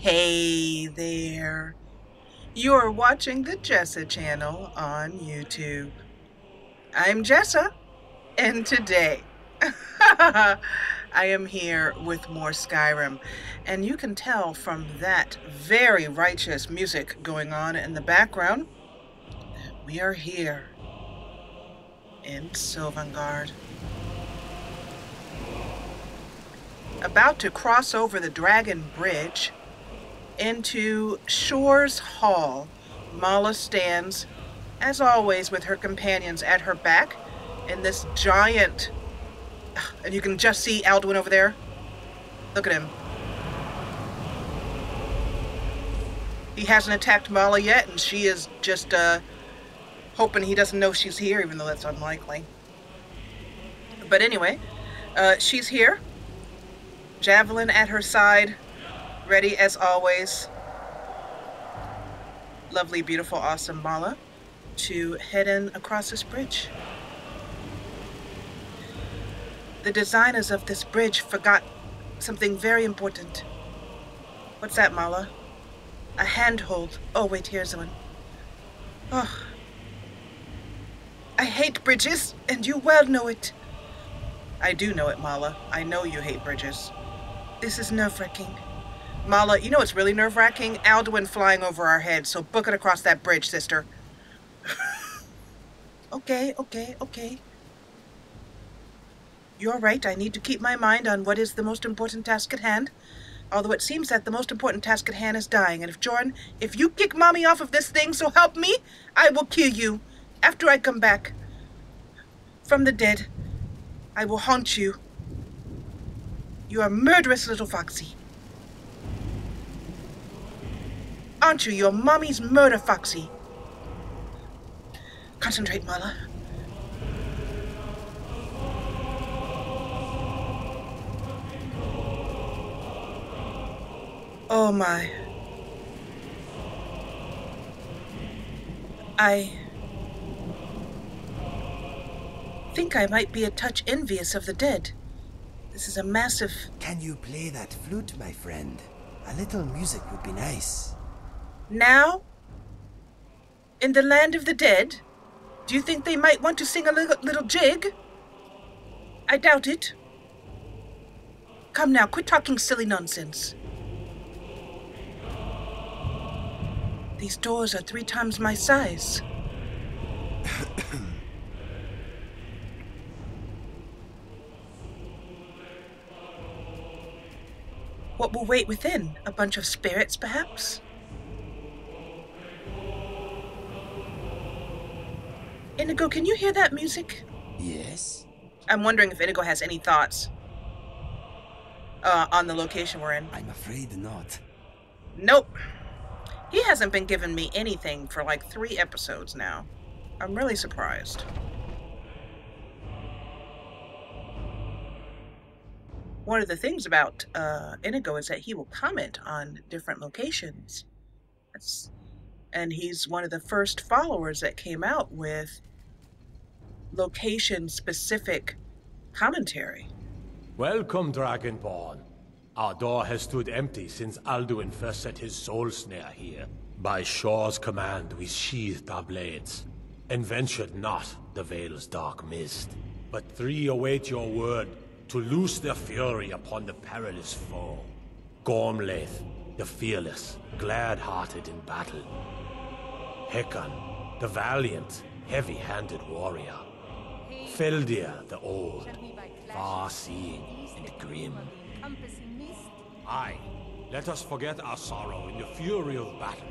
Hey there. You're watching the Jessa Channel on YouTube. I'm Jessa, and today I am here with more Skyrim. And you can tell from that very righteous music going on in the background that we are here in Sylvangard. About to cross over the Dragon Bridge into Shore's Hall. Mala stands, as always, with her companions at her back in this giant... And you can just see Alduin over there. Look at him. He hasn't attacked Mala yet, and she is just hoping he doesn't know she's here, even though that's unlikely. But anyway, she's here. Javelin at her side, ready as always. Lovely, beautiful, awesome Mala to head in across this bridge. The designers of this bridge forgot something very important. What's that, Mala? A handhold. Oh, wait, here's one. Oh. I hate bridges, and you well know it. I do know it, Mala. I know you hate bridges. This is nerve-wracking. Mala, you know what's really nerve-wracking? Alduin flying over our heads, so book it across that bridge, sister. Okay. You're right, I need to keep my mind on what is the most important task at hand. Although it seems that the most important task at hand is dying, and if Jorin, if you kick Mommy off of this thing, so help me, I will kill you. After I come back from the dead, I will haunt you. You are a murderous little foxy. Aren't you? You're Mommy's murder foxy. Concentrate, Mala. Oh my. I think I might be a touch envious of the dead. This is a massive... Can you play that flute, my friend? A little music would be nice. Now? In the land of the dead? Do you think they might want to sing a little jig? I doubt it. Come now, quit talking silly nonsense. These doors are 3 times my size. What will wait within? A bunch of spirits, perhaps? Inigo, can you hear that music? Yes. I'm wondering if Inigo has any thoughts on the location we're in. I'm afraid not. Nope. He hasn't been giving me anything for like 3 episodes now. I'm really surprised. One of the things about Inigo is that he will comment on different locations. And he's one of the first followers that came out with location-specific commentary. Welcome, Dragonborn. Our door has stood empty since Alduin first set his soul snare here. By Shore's command, we sheathed our blades, and ventured not the Vale's dark mist. But 3 await your word to loose their fury upon the perilous foe. Gormlaith, the fearless, glad-hearted in battle. Hekon, the valiant, heavy-handed warrior. Feldir, the old, far-seeing and grim. Aye, let us forget our sorrow in the fury of battle.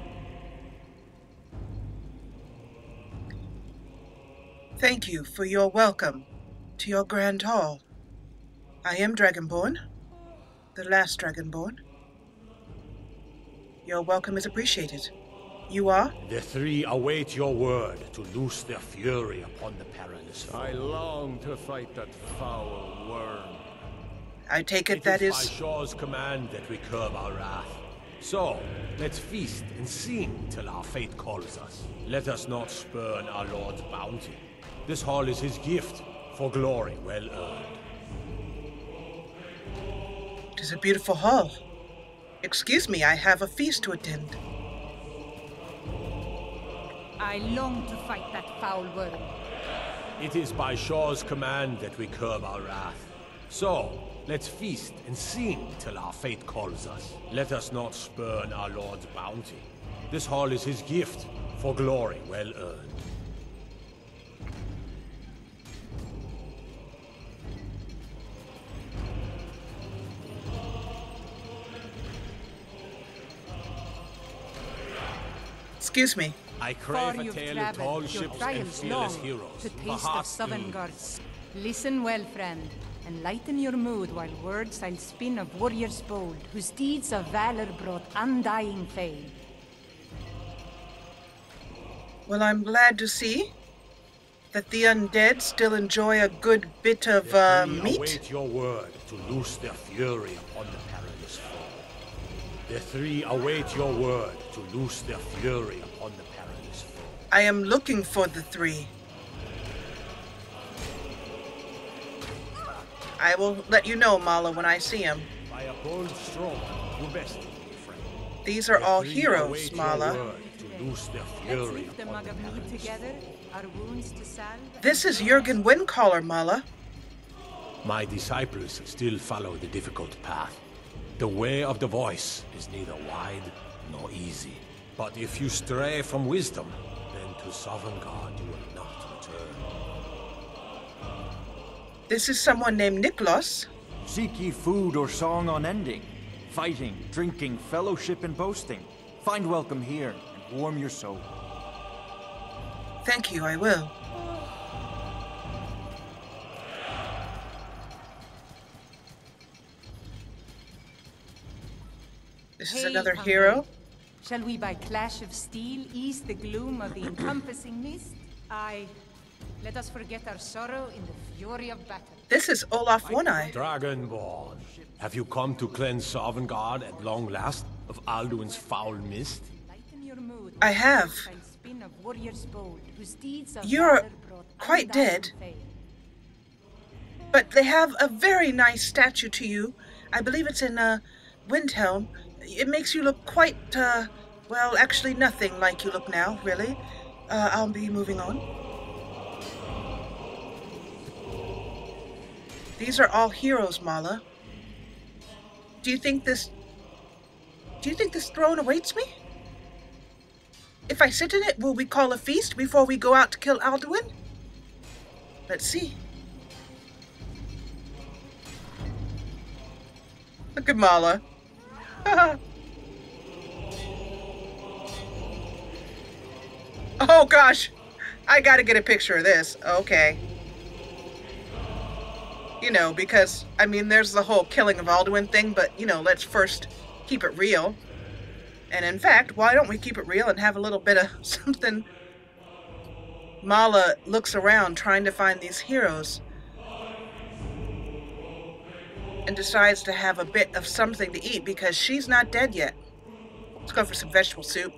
Thank you for your welcome to your grand hall. I am Dragonborn, the last Dragonborn. Your welcome is appreciated. You are? The 3 await your word to loose their fury upon the perilous foe. I long to fight that foul worm. I take it that is... by Shore's command that we curb our wrath. So, let's feast and sing till our fate calls us. Let us not spurn our Lord's bounty. This hall is his gift for glory well earned. It is a beautiful hall. Excuse me, I have a feast to attend. I long to fight that foul worm. It is by Shaw's command that we curb our wrath. So, let's feast and sing till our fate calls us. Let us not spurn our Lord's bounty. This hall is his gift for glory well earned. Excuse me. I Far crave a you've tale of traveled, tall your ships and trials fearless long, heroes. to for taste of hearts Sovngarde's. Listen well, friend, and lighten your mood while words I'll spin of warriors bold, whose deeds of valor brought undying fame. Well, I'm glad to see that the undead still enjoy a good bit of The three meat. await your word to loose their fury upon the perilous foe. The three await your word to loose their fury upon the perilous foe. I am looking for the three. I will let you know, Mala, when I see him. By a bold stroke, you best, friend. These are The all three heroes, await your Mala. word to loose their Let's fury lift the upon mug the of mead perilous together, our wounds to salve. This is Jurgen Windcaller, Mala. My disciples still follow the difficult path. The way of the voice is neither wide nor easy. But if you stray from wisdom, then to Sovngarde you will not return. This is someone named Niklas. Seek ye food or song unending, fighting, drinking, fellowship, and boasting. Find welcome here and warm your soul. Thank you, I will. This is Hey, another comrade. hero. Shall we by clash of steel ease the gloom of the encompassing mist? Aye. Let us forget our sorrow in the fury of battle. This is Olaf One-Eye. Dragonborn, have you come to cleanse Sovngarde at long last of Alduin's foul mist? Lighten your mood. I have. I'll spin of warriors bold, whose deeds of You're valor brought quite undying dead. fame. But they have a very nice statue to you. I believe it's in Windhelm. It makes you look quite, well, actually nothing like you look now, really. I'll be moving on. These are all heroes, Mala. Do you think this throne awaits me? If I sit in it, will we call a feast before we go out to kill Alduin? Let's see. Look at Mala. Oh gosh, I gotta get a picture of this. Okay. You know, because, I mean, there's the whole killing of Alduin thing, but, you know, let's first keep it real. And in fact, why don't we keep it real and have a little bit of something? Mala looks around trying to find these heroes and decides to have a bit of something to eat because she's not dead yet. Let's go for some vegetable soup.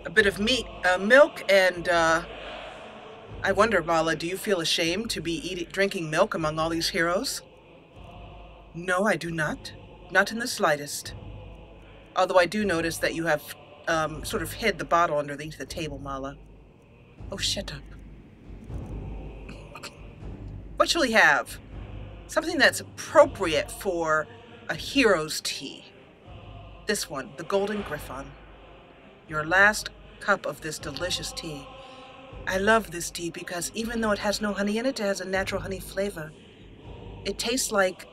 A bit of meat, milk, and, I wonder, Mala, do you feel ashamed to be drinking milk among all these heroes? No, I do not. Not in the slightest. Although I do notice that you have sort of hid the bottle underneath the table, Mala. Oh, shut up. What shall we have? Something that's appropriate for a hero's tea. This one, the Golden Griffon. Your last cup of this delicious tea. I love this tea because even though it has no honey in it, it has a natural honey flavor. It tastes like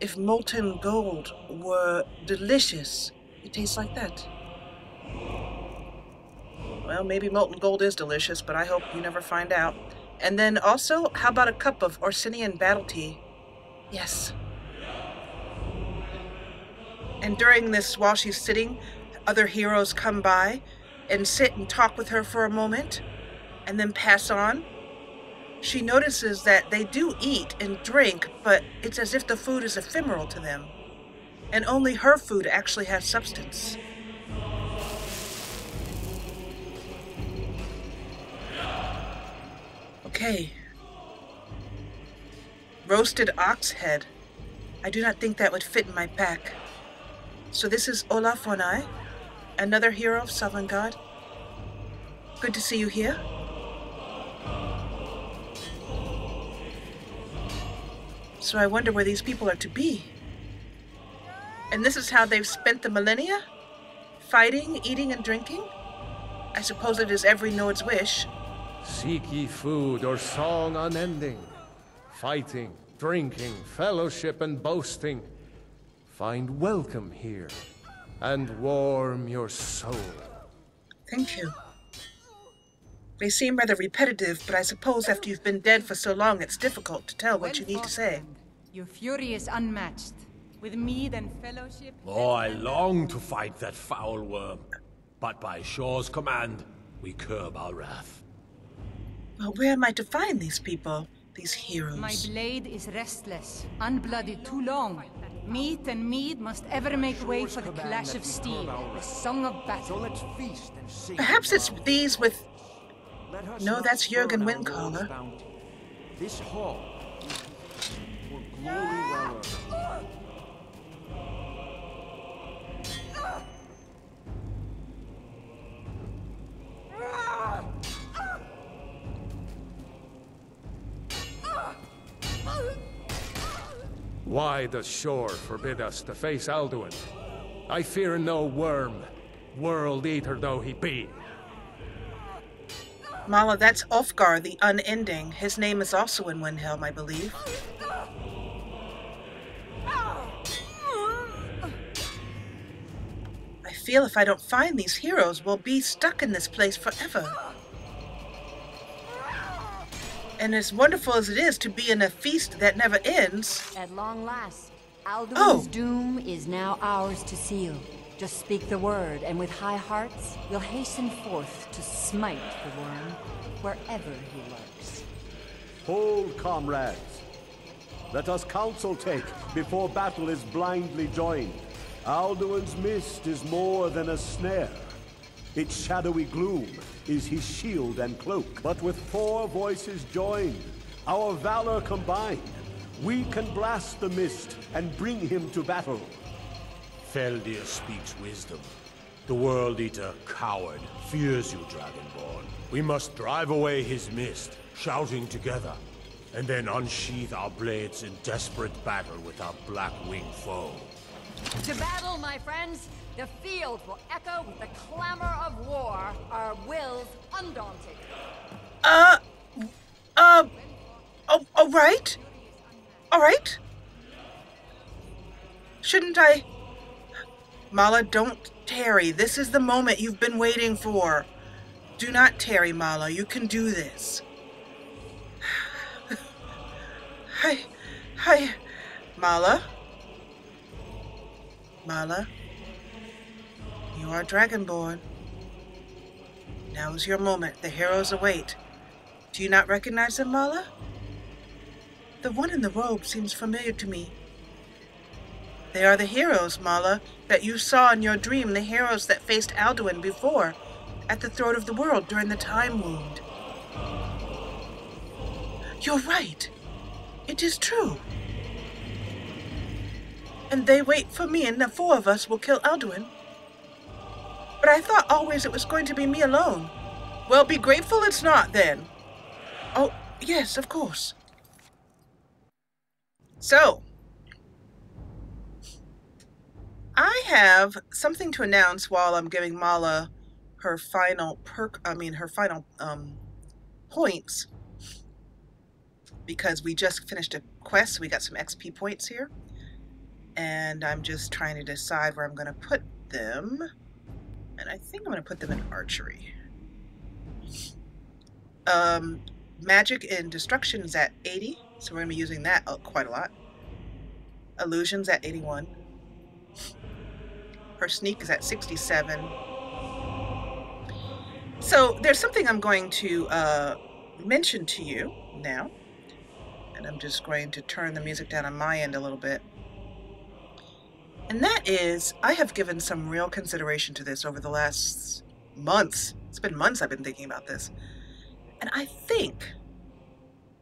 if molten gold were delicious. It tastes like that. Well, maybe molten gold is delicious, but I hope you never find out. And then also, how about a cup of Orsinian battle tea? Yes. And during this, while she's sitting, other heroes come by and sit and talk with her for a moment and then pass on. She notices that they do eat and drink, but it's as if the food is ephemeral to them. And only her food actually has substance. Okay. Roasted ox head. I do not think that would fit in my pack. So this is Olaf Onai, another hero of Sovngarde. Good to see you here. So I wonder where these people are to be. And this is how they've spent the millennia? Fighting, eating, and drinking? I suppose it is every Nord's wish. Seek ye food or song unending, fighting, drinking, fellowship, and boasting. Find welcome here, and warm your soul. Thank you. They seem rather repetitive, but I suppose after you've been dead for so long, it's difficult to tell what you need to say. Your fury is unmatched. With mead and fellowship... Oh, I long to fight that foul worm. But by Shaw's command, we curb our wrath. Well, where am I to find these people? These heroes? My blade is restless, unblooded too long. Meat and mead must ever make way for the clash of steel, the song of battle. So let's feast and sing. Perhaps it's these with... No, that's Jürgen Windcaller. This hall for glory well earned. Why does Shore forbid us to face Alduin? I fear no worm, world-eater though he be. Mala, that's Ulfgar, the Unending. His name is also in Windhelm, I believe. I feel if I don't find these heroes, we'll be stuck in this place forever. And as wonderful as it is to be in a feast that never ends... At long last, Alduin's doom is now ours to seal. Just speak the word, and with high hearts, we'll hasten forth to smite the worm, wherever he lurks. Hold, comrades. Let us counsel take before battle is blindly joined. Alduin's mist is more than a snare. Its shadowy gloom is his shield and cloak. But with 4 voices joined, our valor combined, we can blast the mist and bring him to battle. Feldir speaks wisdom. The World Eater, coward, fears you, Dragonborn. We must drive away his mist, shouting together, and then unsheath our blades in desperate battle with our black-winged foe. To battle, my friends! The field will echo with the clamor of war, our wills undaunted. All right. All right. Shouldn't I... Mala, don't tarry. This is the moment you've been waiting for. Do not tarry, Mala. You can do this. Hi. Mala? Mala? You are Dragonborn. Now is your moment. The heroes await. Do you not recognize them, Mala? The one in the robe seems familiar to me. They are the heroes, Mala, that you saw in your dream, the heroes that faced Alduin before, at the throat of the world during the Time Wound. You're right. It is true. And they wait for me, and the 4 of us will kill Alduin. But I thought always it was going to be me alone. Well, be grateful it's not, then. Oh, yes, of course. So, I have something to announce while I'm giving Mala her final points. Because we just finished a quest, so we got some XP points here. And I'm just trying to decide where I'm going to put them. And I think I'm going to put them in archery. Magic and destruction is at 80, so we're going to be using that quite a lot. Illusions at 81. Her sneak is at 67. So there's something I'm going to mention to you now. And I'm just going to turn the music down on my end a little bit. And that is, I have given some real consideration to this over the last months. It's been months I've been thinking about this. And I think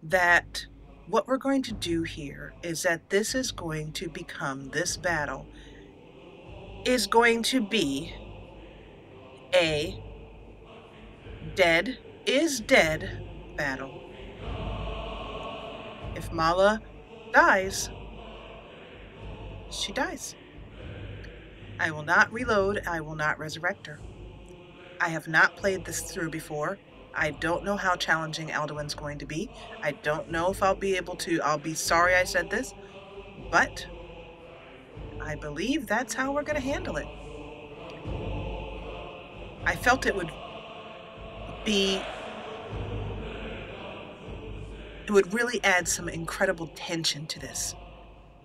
that what we're going to do here is that this is going to become, this battle is going to be a dead is dead battle. If Mala dies, she dies. I will not reload. I will not resurrect her. I have not played this through before. I don't know how challenging Alduin's going to be. I don't know if I'll be able to. I'll be sorry I said this, but I believe that's how we're going to handle it. I felt it would really add some incredible tension to this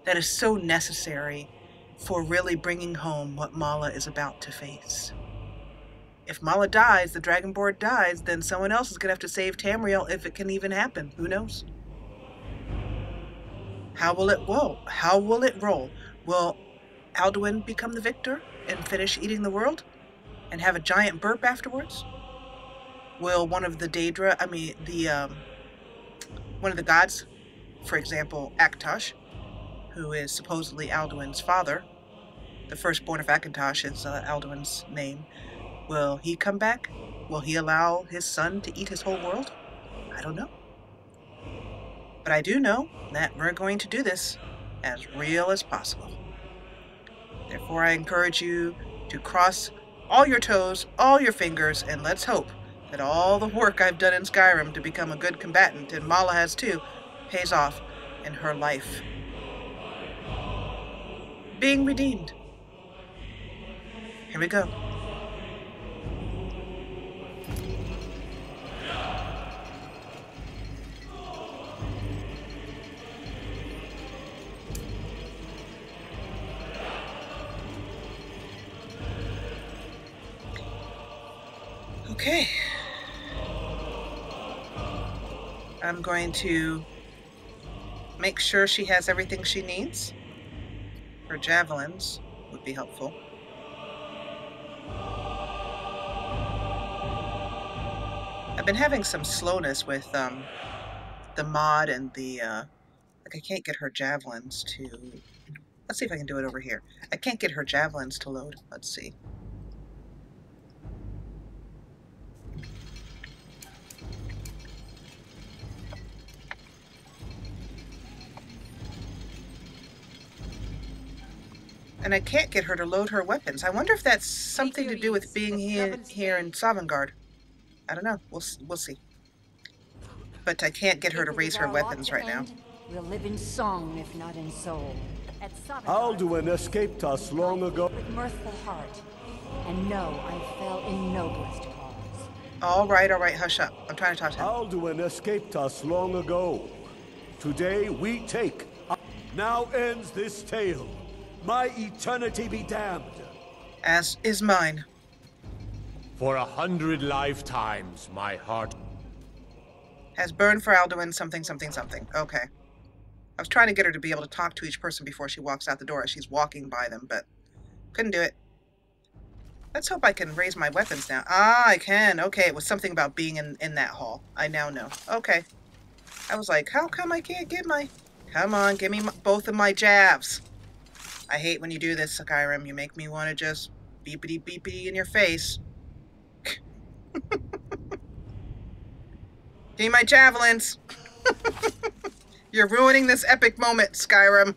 that is so necessary for really bringing home what Mala is about to face. If Mala dies, the Dragonborn dies, then someone else is going to have to save Tamriel, if it can even happen. Who knows? How will it roll? How will it roll? Will Alduin become the victor and finish eating the world and have a giant burp afterwards? Will one of the one of the gods, for example, Akatosh, who is supposedly Alduin's father, the firstborn of Akatosh is Alduin's name, will he come back? Will he allow his son to eat his whole world? I don't know. But I do know that we're going to do this as real as possible. Therefore, I encourage you to cross all your toes, all your fingers, and let's hope that all the work I've done in Skyrim to become a good combatant, and Mala has too, pays off in her life being redeemed. Here we go. Okay. I'm going to make sure she has everything she needs. Her javelins would be helpful. I've been having some slowness with the mod and the like I can't get her javelins to. Let's see if I can do it over here. I can't get her javelins to load. Let's see. And I can't get her to load her weapons. I wonder if that's something to do with being here in Sovngarde. I don't know. We'll see. But I can't get her to raise her weapons right now. We'll live in song, if not in soul. Alduin escaped us long ago. With mirthful heart, and know I fell in noblest cause. All right, hush up. I'm trying to talk to him. Alduin escaped us long ago. Today we take. Now ends this tale. My eternity be damned. As is mine. For 100 lifetimes, my heart has burned for Alduin something. Okay. I was trying to get her to be able to talk to each person before she walks out the door as she's walking by them, but couldn't do it. Let's hope I can raise my weapons now. Ah, I can. Okay, it was something about being in that hall. I now know. Okay. I was like, how come I can't get my... Come on, give me both of my jabs. I hate when you do this, Skyrim. You make me want to just beepity beepity in your face. Give me my javelins. You're ruining this epic moment, Skyrim.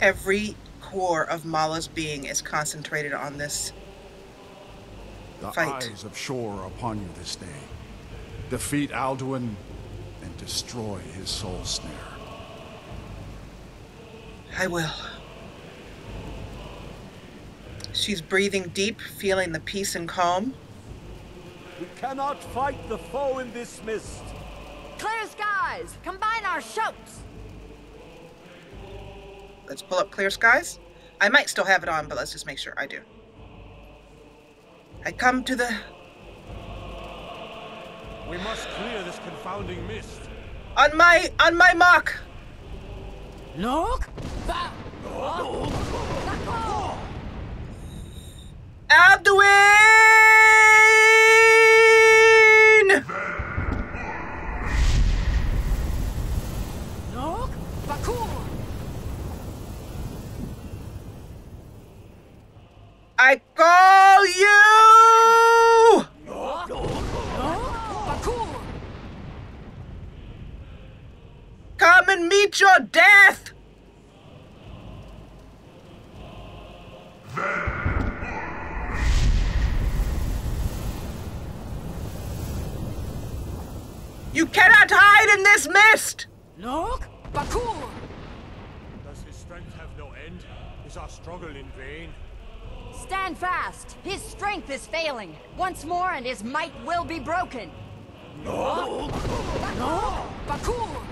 Every core of Mala's being is concentrated on this the fight. Eyes of Shore are upon you this day. Defeat Alduin and destroy his soul snare. I will. She's breathing deep, feeling the peace and calm. We cannot fight the foe in this mist. Clear skies! Combine our shouts! Let's pull up Clear Skies. I might still have it on, but let's just make sure I do. I come to the... We must clear this confounding mist. On my mark! Look! Alduin! Look! Bakur! I call you! Bakur! Come and meet your death! You cannot hide in this mist! Look! Bakur! Does his strength have no end? Is our struggle in vain? Stand fast! His strength is failing. Once more and his might will be broken. No! Bakur!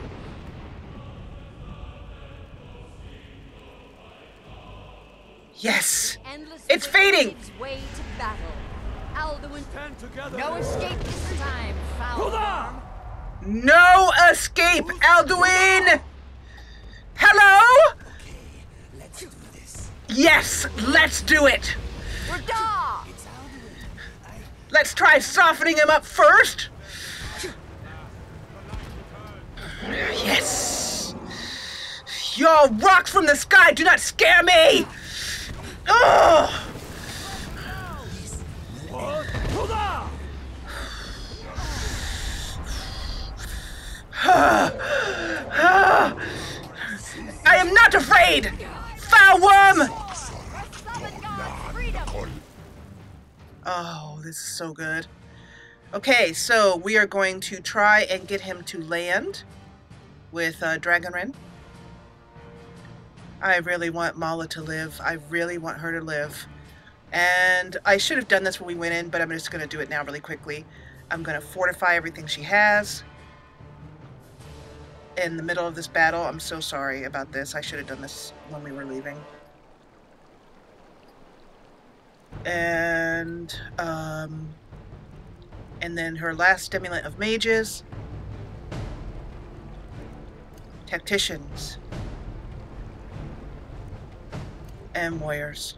Yes! Endless It's fading! gives way to battle. Alduin, no escape this time, foul worm. No escape, Alduin! Hello? Let's do this. Yes, let's do it! Rada! Let's try softening him up first. Yes! Your rocks from the sky do not scare me! Ugh! I am not afraid! Foul worm! Oh, this is so good. Okay, so we are going to try and get him to land with Dragonborn. I really want Mala to live. I really want her to live. And I should have done this when we went in, but I'm just going to do it now really quickly. I'm going to fortify everything she has in the middle of this battle. I'm so sorry about this. I should have done this when we were leaving. And then her last stimulant of mages. Tacticians. And warriors.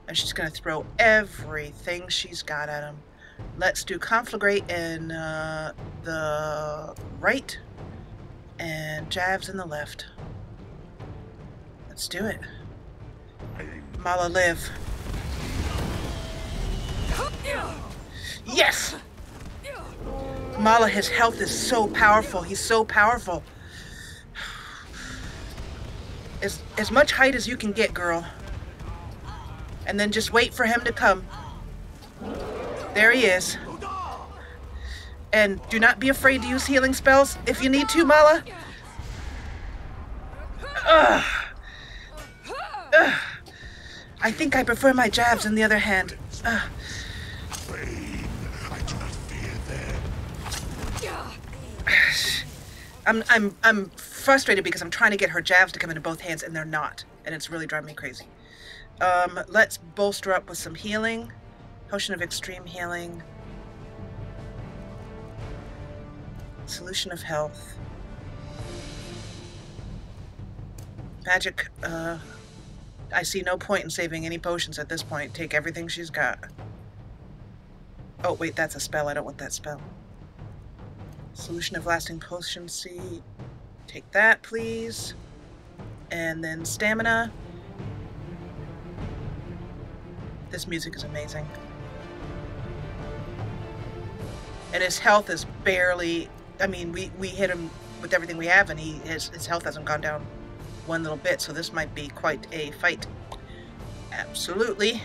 And she's going to throw everything she's got at him. Let's do Conflagrate in the right and Jabs in the left. Let's do it. Mala live. Yes! Mala, his health is so powerful. He's so powerful. As much height as you can get, girl. And then just wait for him to come. There he is. And do not be afraid to use healing spells if you need to, Mala. Ugh. Ugh. I think I prefer my jabs on the other hand. Ugh. I do not fear them. I'm frustrated because I'm trying to get her jabs to come into both hands and they're not. And it's really driving me crazy. Let's bolster up with some healing. Potion of extreme healing. Solution of health. Magic, I see no point in saving any potions at this point. Take everything she's got. Oh, wait, that's a spell. I don't want that spell. Solution of lasting potency. Take that, please. And then stamina. This music is amazing. And his health is barely... I mean, we hit him with everything we have, and his health hasn't gone down one little bit, so this might be quite a fight. Absolutely.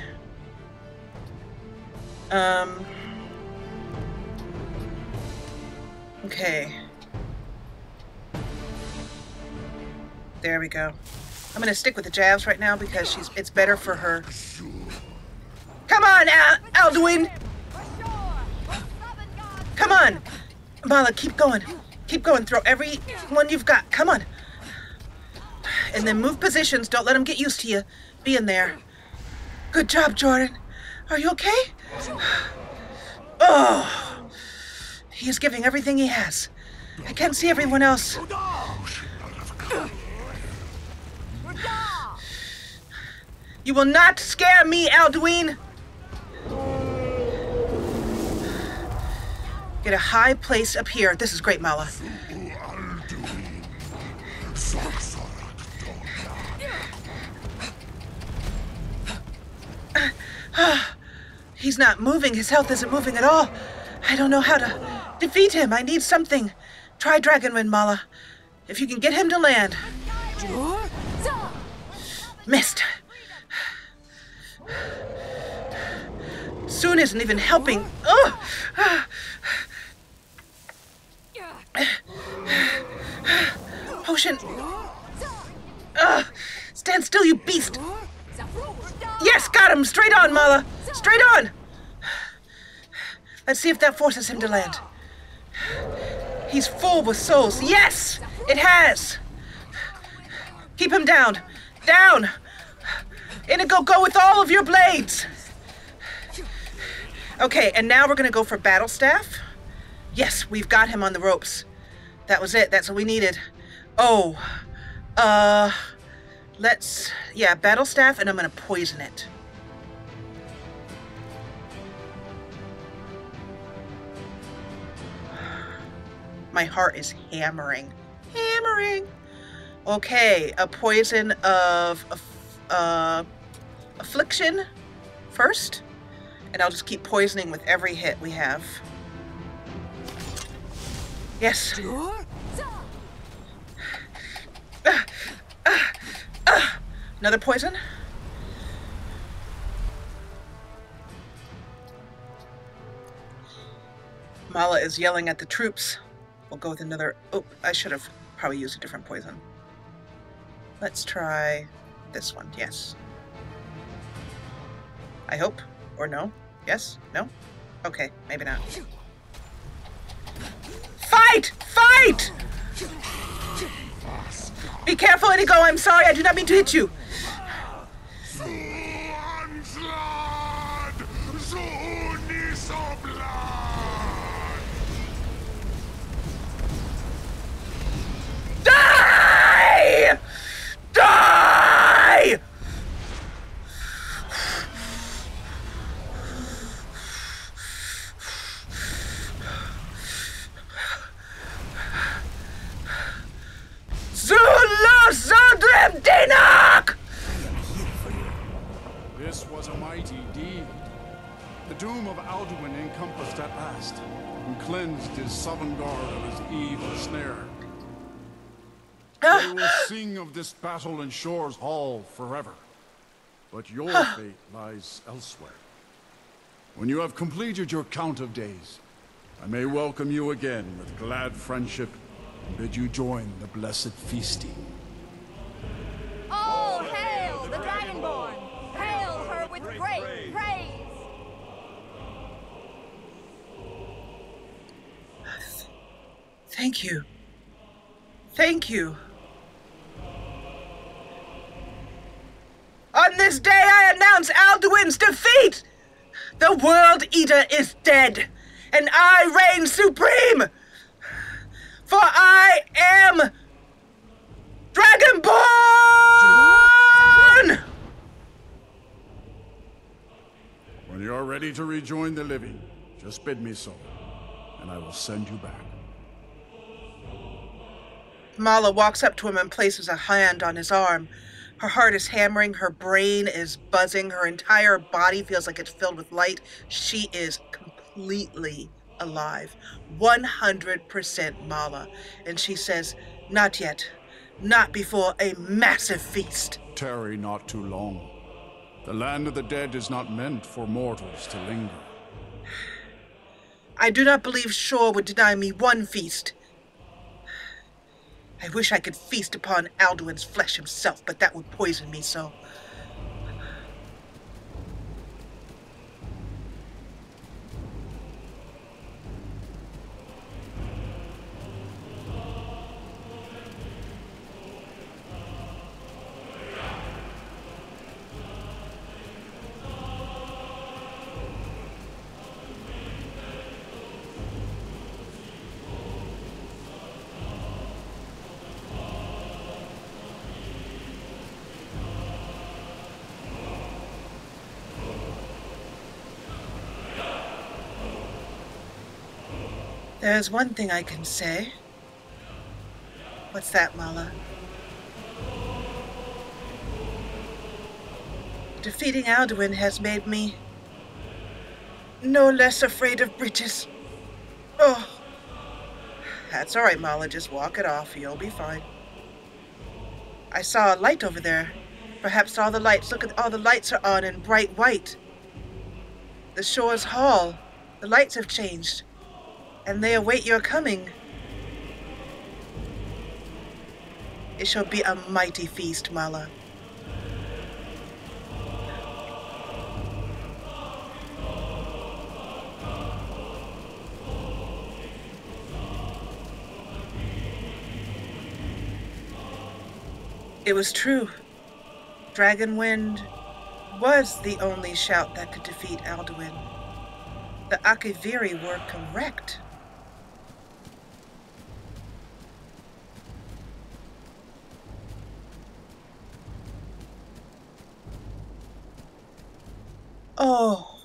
Okay. There we go. I'm gonna stick with the jabs right now because it's better for her. Come on, Alduin! Come on! Mala, keep going. Keep going. Throw every one you've got. Come on. And then move positions. Don't let him get used to you being there. Good job, Jorin. Are you okay? Oh, he is giving everything he has. I can't see everyone else. You will not scare me, Alduin. Get a high place up here. This is great, Mala. He's not moving. His health isn't moving at all. I don't know how to defeat him. I need something. Try Dragonwind, Mala. If you can get him to land. Missed. Soon isn't even helping. Oh! Potion. Stand still, you beast. Yes, got him. Straight on, Mala. Straight on. Let's see if that forces him to land. He's full with souls. Yes, it has. Keep him down. Down. Inigo, go with all of your blades. Okay, and now we're going to go for Battle Staff. Yes, we've got him on the ropes. That was it. That's what we needed. Oh, Battle Staff, and I'm going to poison it. My heart is hammering. Hammering. Okay, a poison of affliction first. And I'll just keep poisoning with every hit we have. Yes. Another poison. Mala is yelling at the troops. We'll go with another. Oh, I should have probably used a different poison. Let's try this one. Yes. I hope. Or no? Yes? No? Okay, maybe not. Fight! Fight! Be careful, Inigo. I'm sorry. I do not mean to hit you. Die! Die! This was a mighty deed. The doom of Alduin encompassed at last, and cleansed his Sovngarde of his evil snare. They will sing of this battle in Shore's Hall forever. But your fate lies elsewhere. When you have completed your count of days, I may welcome you again with glad friendship and bid you join the blessed feasting. Oh, hail the Dragonborn! Hail her with great praise! Thank you. Thank you. On this day I announce Alduin's defeat! The World Eater is dead, and I reign supreme! For I am Dragonborn! When you are ready to rejoin the living, just bid me so, and I will send you back. Mala walks up to him and places a hand on his arm. Her heart is hammering, her brain is buzzing, her entire body feels like it's filled with light. She is completely alive. 100% Mala. And she says, not yet. Not before a massive feast. Tarry not too long. The land of the dead is not meant for mortals to linger. I do not believe Shore would deny me one feast. I wish I could feast upon Alduin's flesh himself, but that would poison me so. There's one thing I can say. What's that, Mala? Defeating Alduin has made me no less afraid of bridges. Oh, that's all right, Mala. Just walk it off. You'll be fine. I saw a light over there. Perhaps all the lights. Look at all the lights are on in bright white. The shore's hall. The lights have changed, and they await your coming. It shall be a mighty feast, Mala. It was true. Dragonwind was the only shout that could defeat Alduin. The Akaviri were correct. Oh.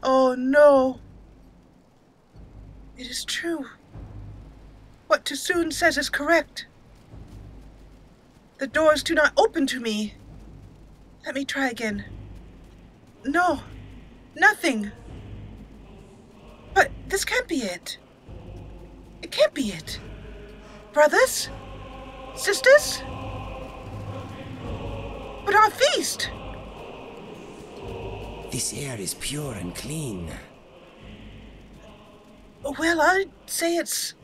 Oh no. It is true. What T'Soon says is correct. The doors do not open to me. Let me try again. No, nothing. But this can't be it. It can't be it. Brothers? Sisters? But our feast! This air is pure and clean. Well, I'd say it's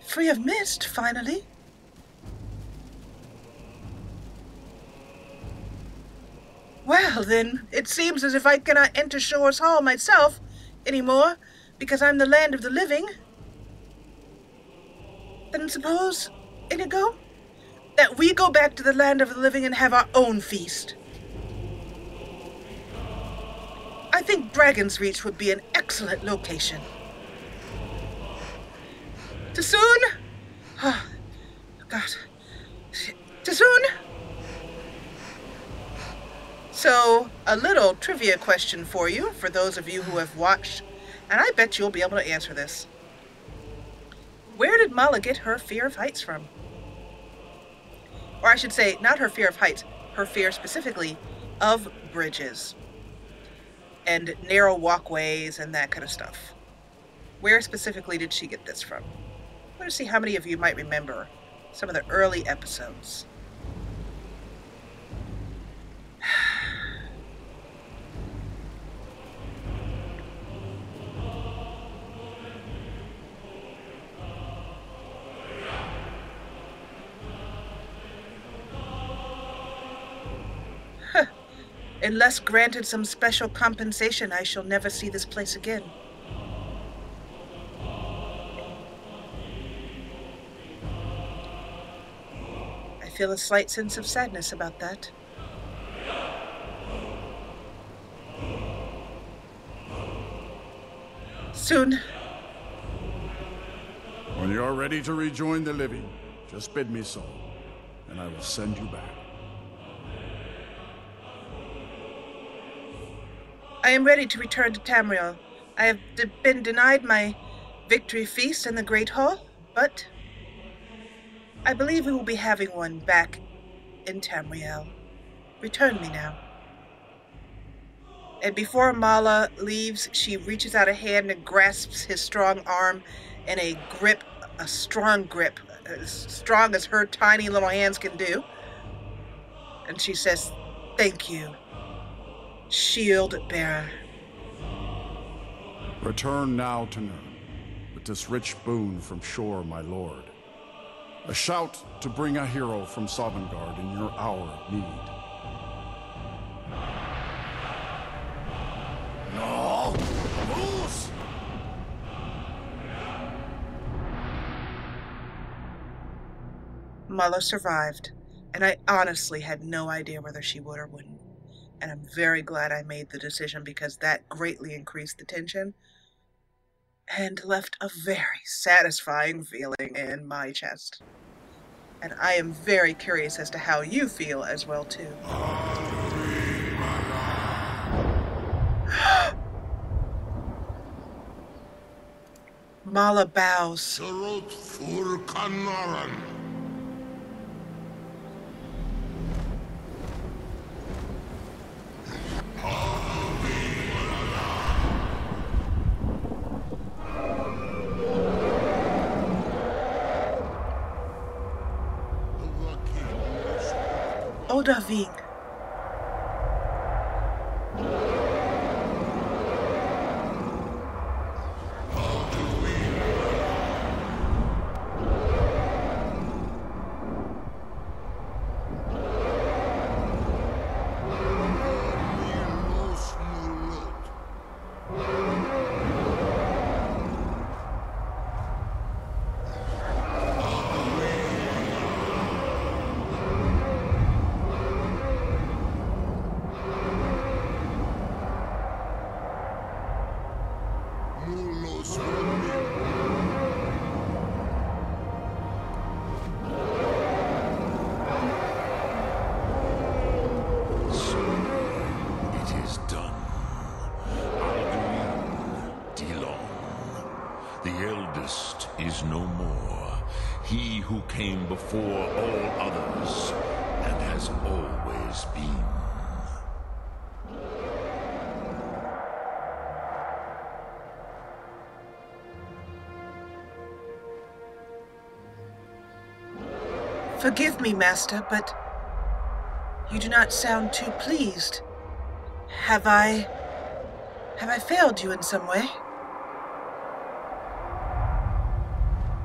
free of mist, finally. Well, then, it seems as if I cannot enter Shore's Hall myself anymore, because I'm the land of the living. Then suppose, Inigo, that we go back to the land of the living and have our own feast. I think Dragon's Reach would be an excellent location. T'Soon? Oh, God. T'Soon? So, a little trivia question for you, for those of you who have watched, and I bet you'll be able to answer this. Where did Mala get her fear of heights from? Or I should say, not her fear of heights, her fear specifically of bridges and narrow walkways and that kind of stuff. Where specifically did she get this from? I want to see how many of you might remember some of the early episodes. Unless granted some special compensation, I shall never see this place again. I feel a slight sense of sadness about that. Soon. When you are ready to rejoin the living, just bid me so, and I will send you back. I am ready to return to Tamriel. I have been denied my victory feast in the Great Hall, but I believe we will be having one back in Tamriel. Return me now. And before Mala leaves, she reaches out a hand and grasps his strong arm in a grip, a strong grip, as strong as her tiny little hands can do. And she says, "Thank you, Shield Bearer." Return now to Nirn, with this rich boon from Shore, my lord. A shout to bring a hero from Sovngarde in your hour of need. No! Moose! Mala survived, and I honestly had no idea whether she would or wouldn't. And I'm very glad I made the decision, because that greatly increased the tension and left a very satisfying feeling in my chest. And I am very curious as to how you feel as well, too. Mala bows. Surut fur kanaran. Odaving. Is no more. He who came before all others and has always been. Forgive me, Master, but you do not sound too pleased. Have I failed you in some way?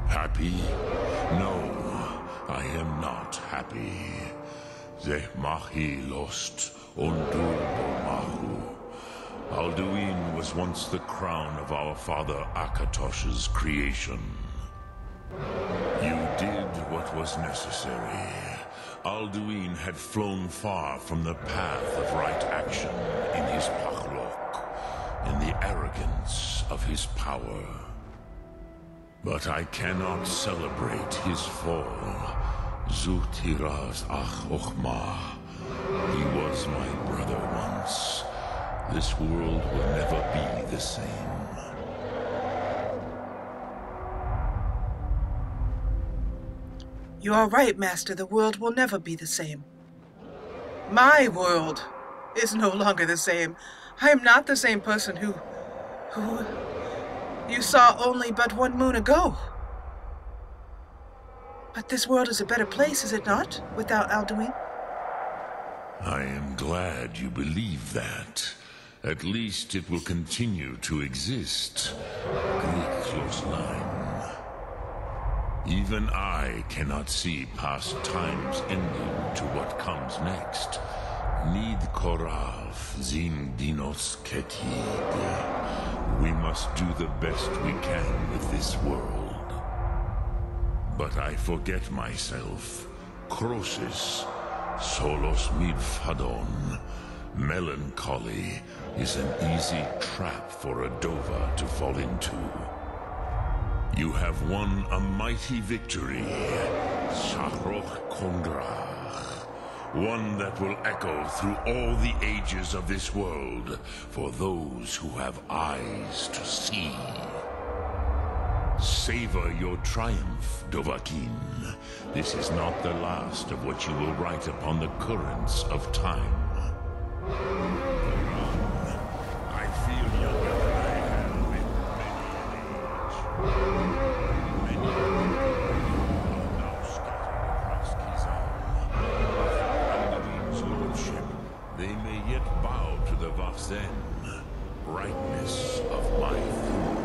Happy? No, I am not happy. Ze mahi lost ondur bormahu. Alduin was once the crown of our father Akatosh's creation. You did what was necessary. Alduin had flown far from the path of right action in his pachlok, in the arrogance of his power. But I cannot celebrate his fall. Zutiraz ach ochma. He was my brother once. This world will never be the same. You are right, Master. The world will never be the same. My world is no longer the same. I am not the same person who you saw only but 1 moon ago. But this world is a better place, is it not, without Alduin? I am glad you believe that. At least it will continue to exist. Line. Even I cannot see past time's ending to what comes next. Nid korav zin dinos ketid. We must do the best we can with this world. But I forget myself. Crosis, solos mid fadon. Melancholy is an easy trap for a Dova to fall into. You have won a mighty victory, Shahroch Kondrach. One that will echo through all the ages of this world for those who have eyes to see. Savor your triumph, Dovahkiin. This is not the last of what you will write upon the currents of time. I feel younger than I have in many age. Many are now scattered across Kizan. Alduin's lordship, they may yet bow to the Vafzen, brightness of my throne.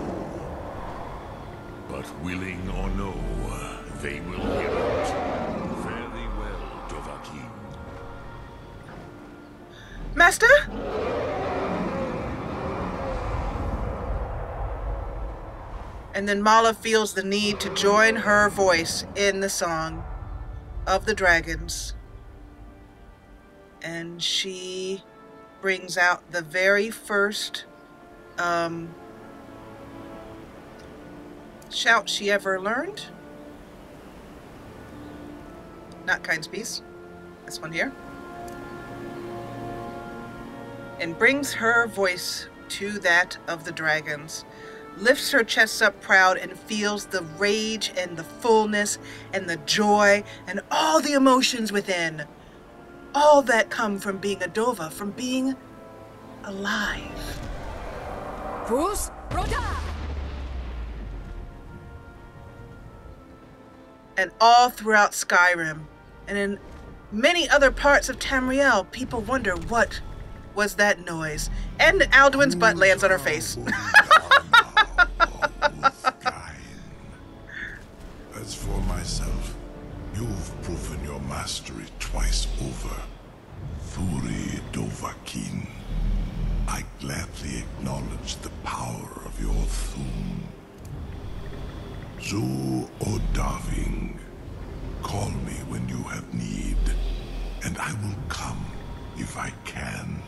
But willing or no, they will hear it. Fare thee well, Dovahkiin. Master? And then Mala feels the need to join her voice in the song of the dragons. And she brings out the very first shout she ever learned. Not Kind's Peace. This one here. And brings her voice to that of the dragons. lifts her chest up proud and feels the rage and the fullness and the joy and all the emotions within. All that come from being a Dova, from being alive. Fus Roda! And all throughout Skyrim, and in many other parts of Tamriel, people wonder what was that noise. And Alduin's butt lands on her face. As for myself, you've proven your mastery twice over. Thuri Dovahkiin, I gladly acknowledge the power of your Thum. Zu Odaving, call me when you have need, and I will come if I can.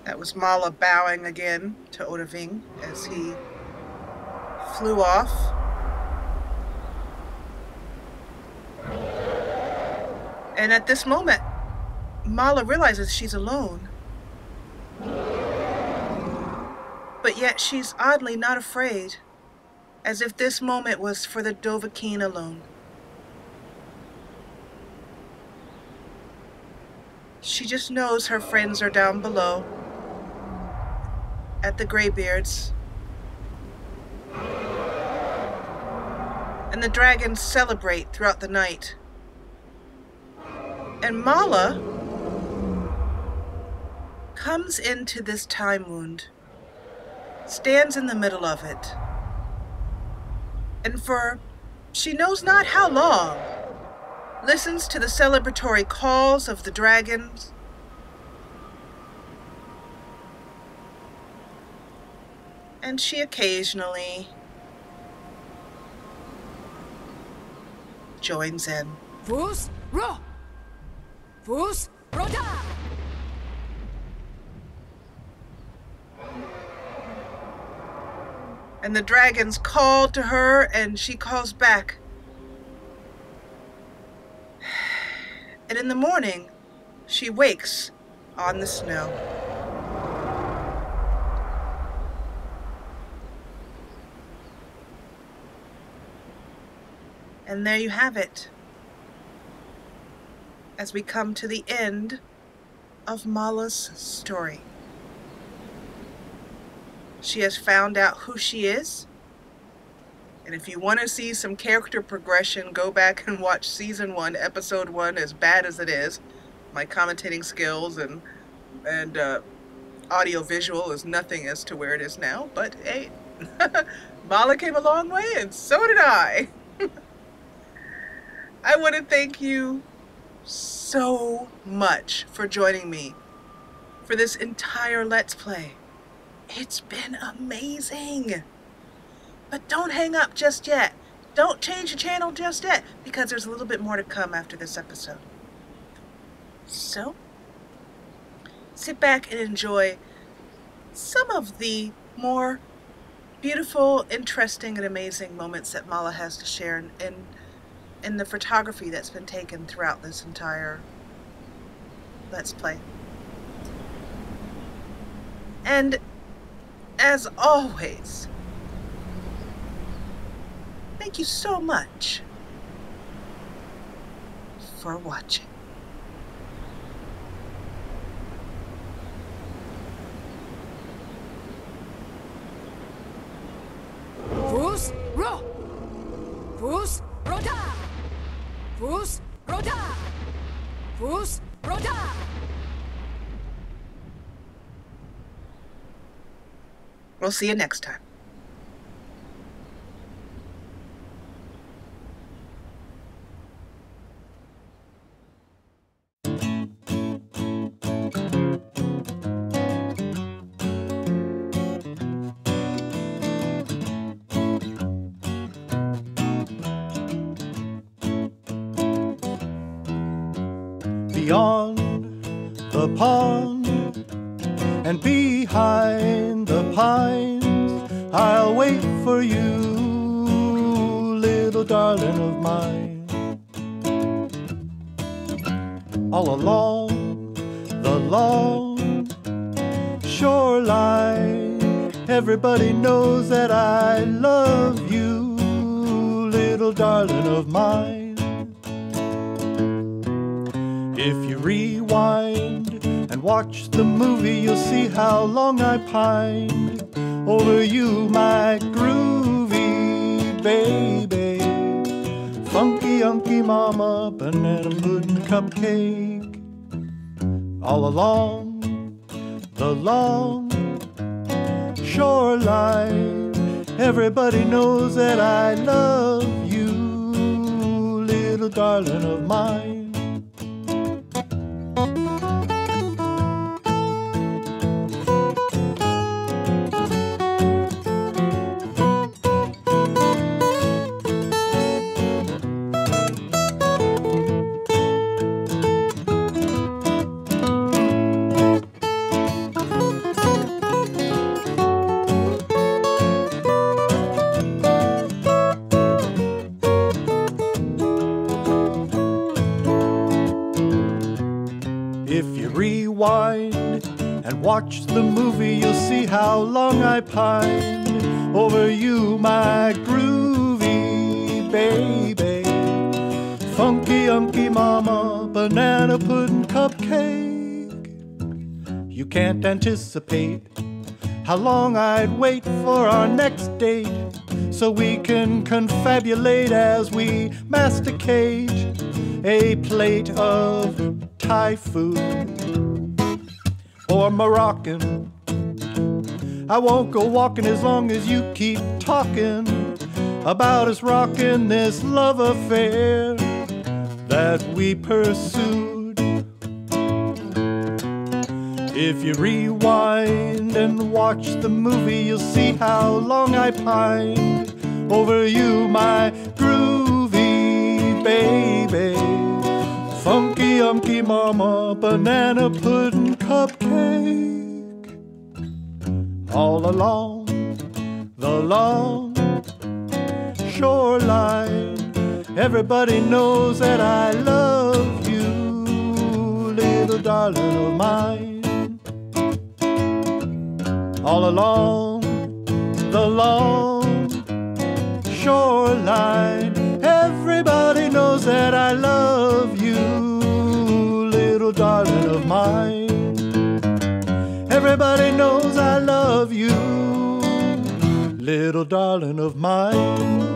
That was Mala bowing again to Odaving as he flew off. And at this moment, Mala realizes she's alone. But yet she's oddly not afraid, as if this moment was for the Dovahkiin alone. She just knows her friends are down below at the Greybeards. And the dragons celebrate throughout the night. And Mala comes into this time wound, stands in the middle of it, and for she knows not how long, listens to the celebratory calls of the dragons, and she occasionally joins in. Fus Ro! Fus Roda! And the dragons call to her, and she calls back. And in the morning, she wakes on the snow. And there you have it, as we come to the end of Mala's story. She has found out who she is. And if you want to see some character progression, go back and watch Season 1, Episode 1, as bad as it is. My commentating skills and audio-visual is nothing as to where it is now. But hey, Mala came a long way, and so did I. I want to thank you so much for joining me for this entire Let's Play. It's been amazing. But don't hang up just yet. Don't change the channel just yet, because there's a little bit more to come after this episode. So, sit back and enjoy some of the more beautiful, interesting, and amazing moments that Mala has to share in the photography that's been taken throughout this entire Let's Play. And as always, thank you so much for watching. Fus Ro! Fus Roda! Fus Roda! Fus Roda! We'll see you next time. beyond the pond and behind the pines, I'll wait for you, little darling of mine. All along the long shoreline, everybody knows that I love you, little darling of mine. If you rewind and watch the movie, you'll see how long I pined over you, my groovy baby. Funky unky mama, banana pudding cupcake. All along the long shoreline, everybody knows that I love you, little darling of mine. And watch the movie, you'll see how long I pined over you, my groovy baby. Funky unky mama, banana pudding cupcake. You can't anticipate how long I'd wait for our next date, so we can confabulate as we masticate a plate of Thai food or Moroccan. I won't go walking as long as you keep talking about us rocking this love affair that we pursued. If you rewind and watch the movie, you'll see how long I pined over you, my groovy baby. Funky unky mama, banana pudding cupcake. All along the long shoreline, everybody knows that I love you, little darling of mine. All along the long shoreline, everybody knows that I love you, little darling of mine. Everybody knows I love you, little darling of mine.